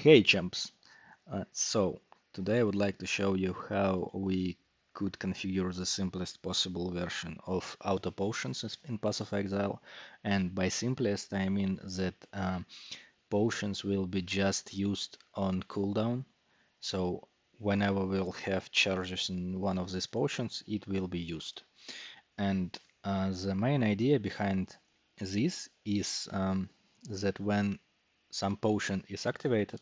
Hey champs! So today I would like to show you how we could configure the simplest possible version of auto potions in Path of Exile. And by simplest I mean that potions will be just used on cooldown. So whenever we'll have charges in one of these potions, it will be used. And the main idea behind this is that when some potion is activated,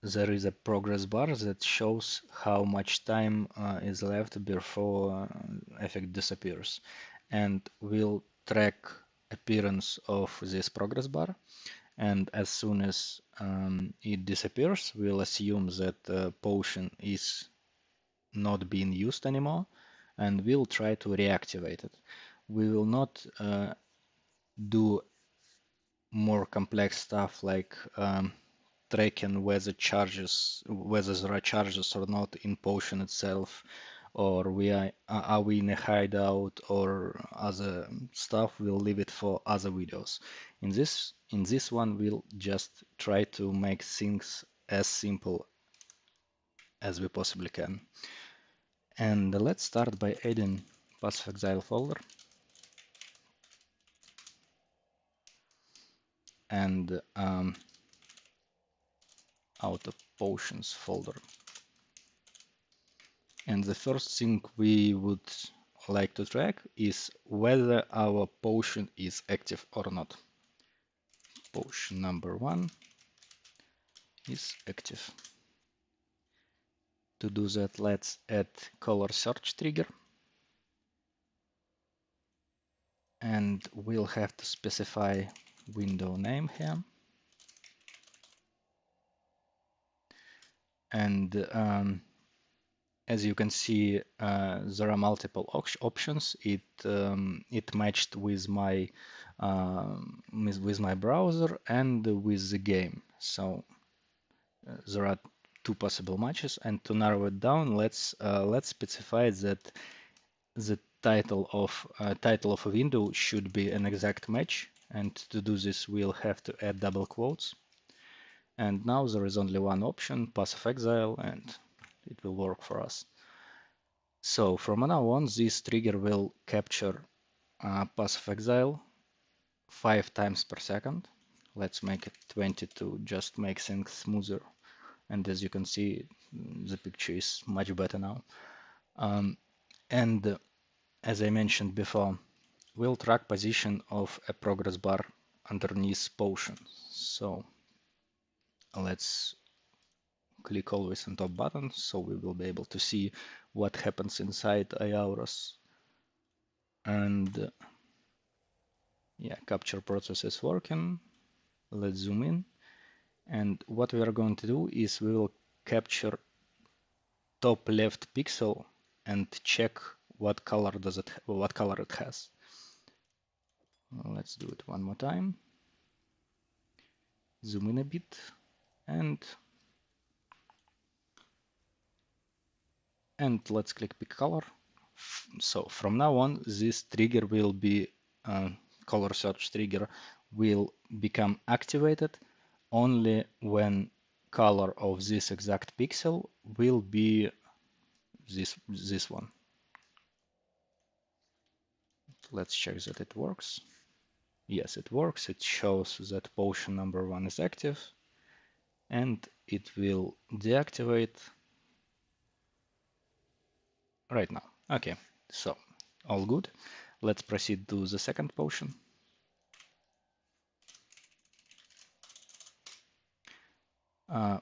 there is a progress bar that shows how much time is left before effect disappears, and we'll track appearance of this progress bar, and as soon as it disappears, we'll assume that the potion is not being used anymore, and we'll try to reactivate it. We will not do more complex stuff like tracking whether there are charges or not in potion itself, or are we in a hideout or other stuff. We'll leave it for other videos. In this one, we'll just try to make things as simple as we possibly can. And let's start by adding Path of Exile folder and auto potions folder. And the first thing we would like to track is whether our potion is active or not. Potion number 1 is active. To do that, let's add color search trigger. And we'll have to specify window name here. And as you can see, there are multiple options. It matched with my browser and with the game. So there are two possible matches, and to narrow it down, let's specify that the title of a window should be an exact match. And to do this, we'll have to add double quotes. And now there is only one option, Path of Exile, and it will work for us. So from now on, this trigger will capture Path of Exile 5 times per second. Let's make it 20 to just make things smoother. And as you can see, the picture is much better now. And as I mentioned before, we'll track position of a progress bar underneath potion. So let's click always on top button so we will be able to see what happens inside Iauras. And yeah, capture process is working. Let's zoom in. And what we are going to do is we will capture top left pixel and check what color it has. Let's do it one more time. Zoom in a bit and let's click pick color. So from now on, this trigger will be color search trigger will become activated only when color of this exact pixel will be this one. Let's check that it works. Yes, it works. It shows that potion number 1 is active, and it will deactivate right now. Okay, so all good. Let's proceed to the second potion.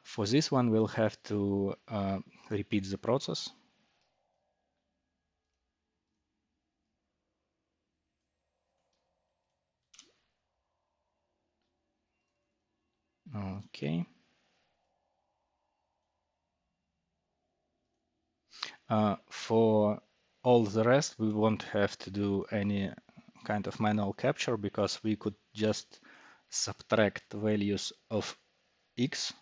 For this one, we'll have to repeat the process. Okay. For all the rest, we won't have to do any kind of manual capture because we could just subtract values of x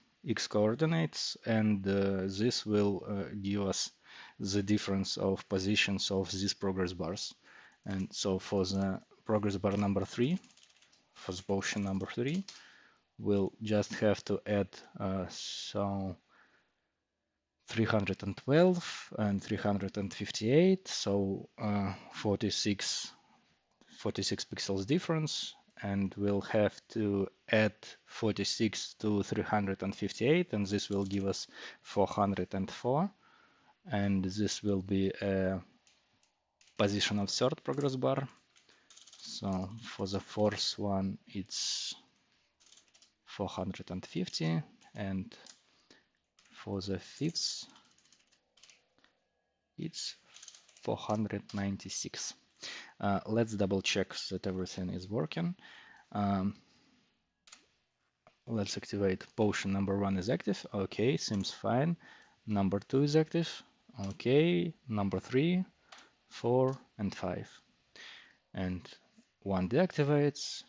coordinates, and this will give us the difference of positions of these progress bars. And so for the progress bar number 3, for the potion number 3, we'll just have to add so 312 and 358, so 46 pixels difference, and we'll have to add 46 to 358, and this will give us 404, and this will be a position of third progress bar. So for the fourth one it's 450, and for the fifth it's 496. Let's double check that everything is working. Um, let's activate potion number 1 is active. Okay, seems fine. Number 2 is active. Okay, number 3, 4, and 5. And one deactivates.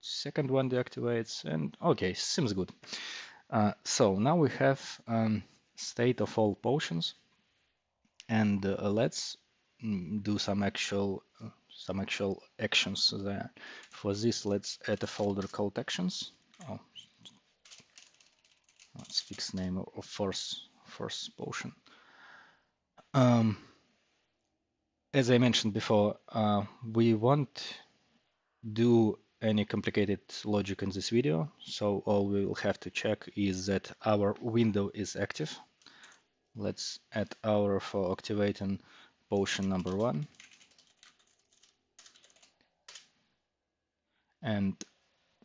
Second one deactivates. And okay, seems good. So now we have state of all potions, and let's do some actual actions there. For this, let's add a folder called actions. Oh, let's fix name of first potion. As I mentioned before, we won't do any complicated logic in this video, so all we will have to check is that our window is active. Let's add hour for activating potion number 1. And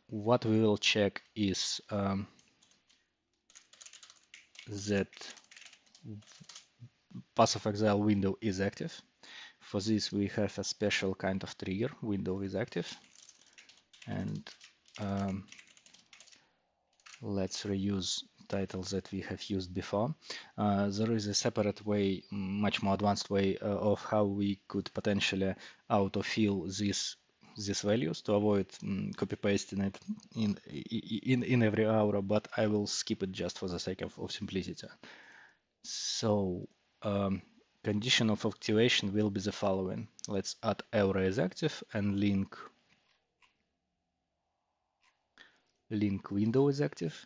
what we will check is that Path of Exile window is active. For this we have a special kind of trigger, window is active. And let's reuse titles that we have used before. There is a separate way, much more advanced way of how we could potentially autofill these values to avoid copy pasting it in every aura, but I will skip it just for the sake of simplicity. So condition of activation will be the following. Let's add aura is active and link window is active.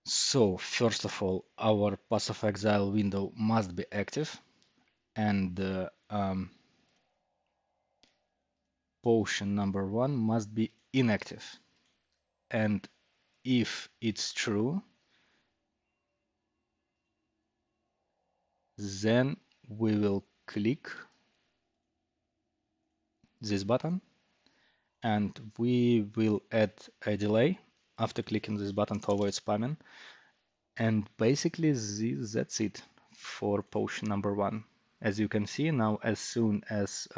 So first of all, our Path of Exile window must be active, and potion number 1 must be inactive. And if it's true, then we will click this button, and we will add a delay after clicking this button to avoid spamming. And basically that's it for potion number 1. As you can see now, as soon as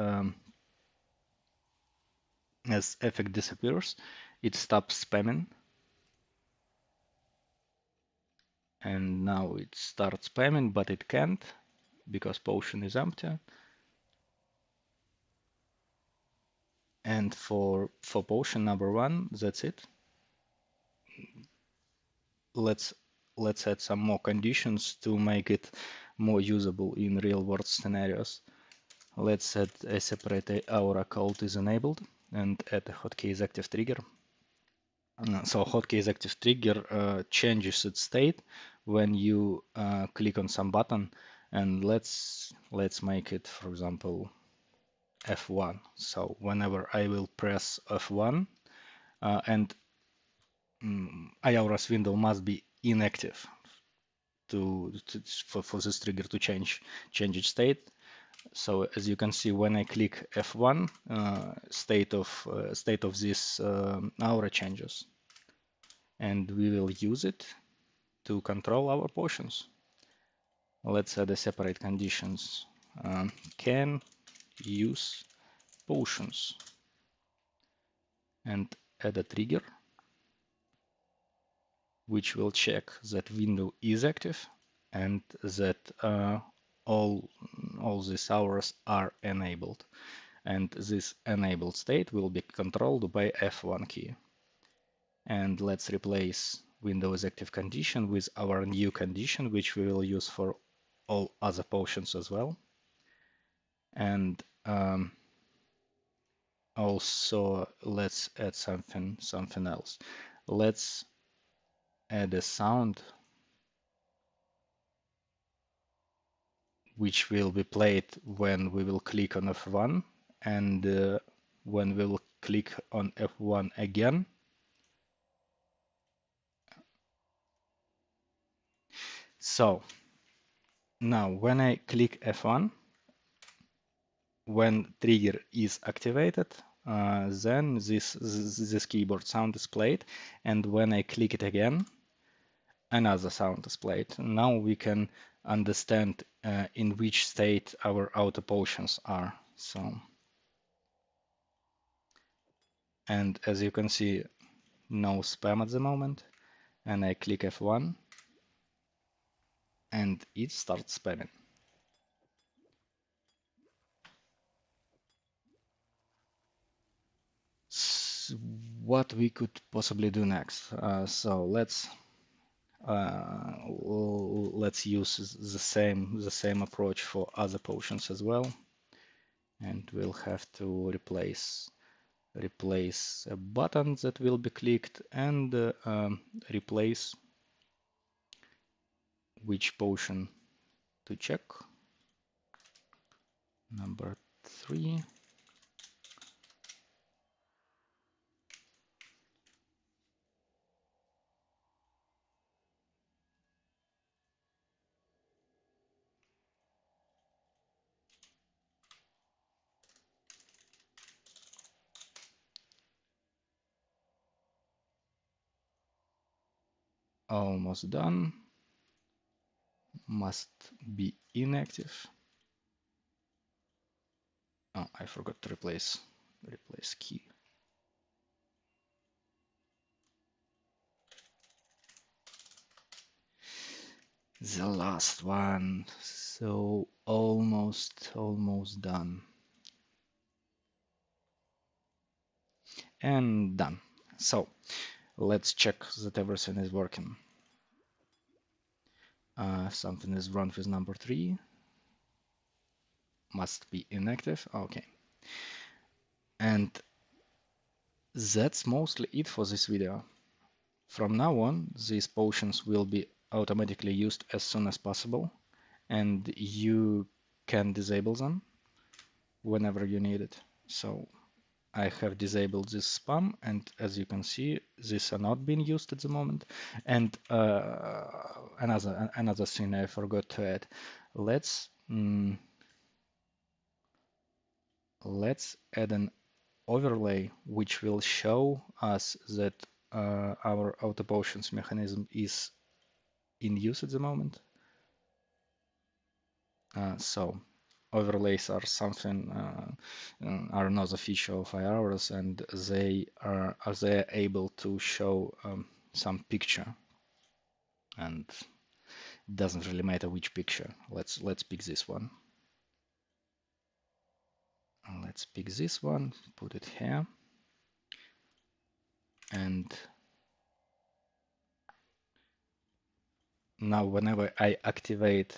effect disappears, it stops spamming, and now it starts spamming, but it can't because potion is empty. And for potion number 1, that's it. Let's add some more conditions to make it more usable in real world scenarios. Let's add a separate aura called is enabled and add a hotkeys active trigger. So hotkeys active trigger changes its state when you click on some button, and let's make it, for example, F1. So whenever I will press F1 and Aura's window must be inactive for this trigger to change its state. So as you can see, when I click F1, state of this aura changes, and we will use it to control our potions. Let's add a separate conditions. Can use potions, and add a trigger which will check that window is active and that all these hours are enabled. And this enabled state will be controlled by F1 key. And let's replace Windows active condition with our new condition, which we will use for all other potions as well. And Also, let's add something else. Let's add a sound which will be played when we will click on F1 and when we will click on F1 again. So now when I click F1, when trigger is activated, then this keyboard sound is played, and when I click it again, another sound is played. Now we can understand in which state our auto potions are. So, and as you can see, no spam at the moment, and I click F1 and it starts spamming. What we could possibly do next? So let's use the same approach for other potions as well, and we'll have to replace a button that will be clicked and replace which potion to check. Number 3. Almost done. Must be inactive. Oh, I forgot to replace key. The last one. So almost done. And done. So let's check that everything is working. Something is wrong with number 3. Must be inactive. Okay. And that's mostly it for this video. From now on, these potions will be automatically used as soon as possible, and you can disable them whenever you need it. So I have disabled this spam, and as you can see, these are not being used at the moment. And another thing I forgot to add. Let's add an overlay which will show us that our auto potions mechanism is in use at the moment. So overlays are something are another feature of iOS, and they are able to show some picture, and it doesn't really matter which picture. Let's pick this one. Let's pick this one, put it here, and now whenever I activate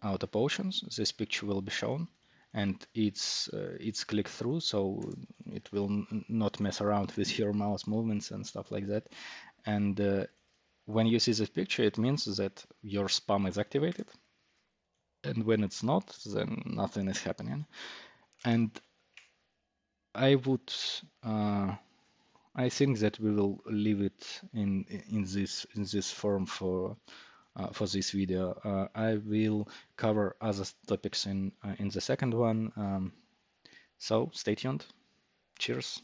auto potions, this picture will be shown, and it's click through, so it will not mess around with your mouse movements and stuff like that. And when you see this picture, it means that your spam is activated, and when it's not, then nothing is happening. And I would I think that we will leave it in this form for this video. I will cover other topics in the second one. So stay tuned. Cheers.